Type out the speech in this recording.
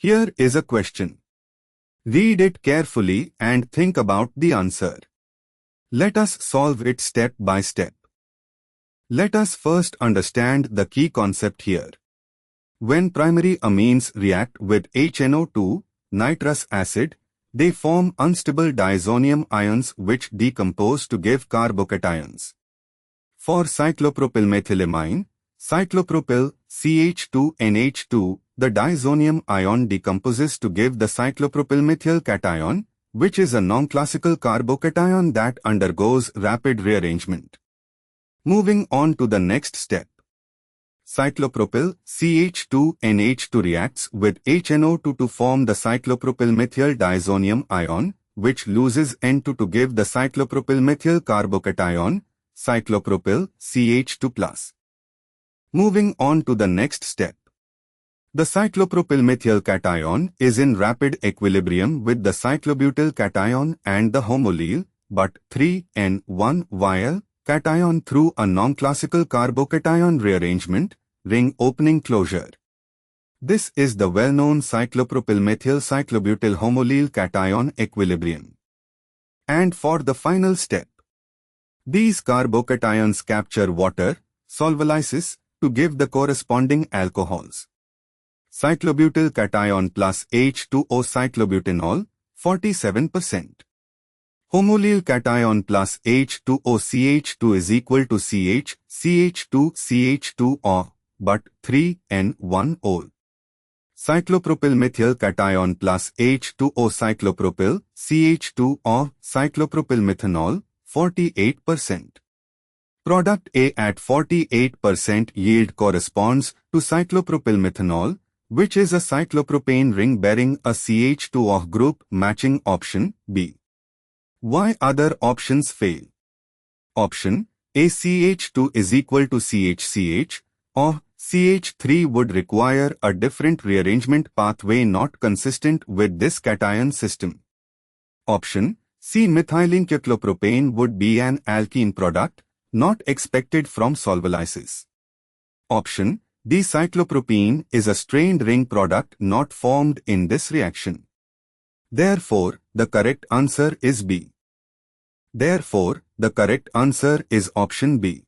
Here is a question. Read it carefully and think about the answer. Let us solve it step by step. Let us first understand the key concept here. When primary amines react with HNO2, nitrous acid, they form unstable diazonium ions which decompose to give carbocations. For cyclopropylmethylamine, cyclopropyl CH2NH2, the diazonium ion decomposes to give the cyclopropylmethyl cation, which is a non-classical carbocation that undergoes rapid rearrangement. Moving on to the next step. Cyclopropyl CH2NH2 reacts with HNO2 to form the cyclopropylmethyl diazonium ion, which loses N2 to give the cyclopropylmethyl carbocation, cyclopropyl CH2+. Moving on to the next step. The cyclopropylmethyl cation is in rapid equilibrium with the cyclobutyl cation and the homolyle, but 3N1-Yl cation through a non-classical carbocation rearrangement, ring opening closure. This is the well-known cyclopropylmethyl cyclobutyl homolyle cation equilibrium. And for the final step, these carbocations capture water, solvolysis, to give the corresponding alcohols. Cyclobutyl cation plus H2O cyclobutanol, 47%. Homolyle cation plus H2O CH2 is equal to CH, CH2, CH2O, but 3N1-ol. Cyclopropylmethyl cation plus H2O cyclopropyl, CH2O, cyclopropylmethanol, 48%. Product A at 48% yield corresponds to cyclopropylmethanol, which is a cyclopropane ring bearing a CH2O group matching option B. Why other options fail? Option A CH2 is equal to CH or CH3 would require a different rearrangement pathway not consistent with this cation system. Option C methylene cyclopropane would be an alkene product, not expected from solvolysis. Option D cyclopropene is a strained ring product not formed in this reaction. Therefore, the correct answer is B. Therefore, the correct answer is option B.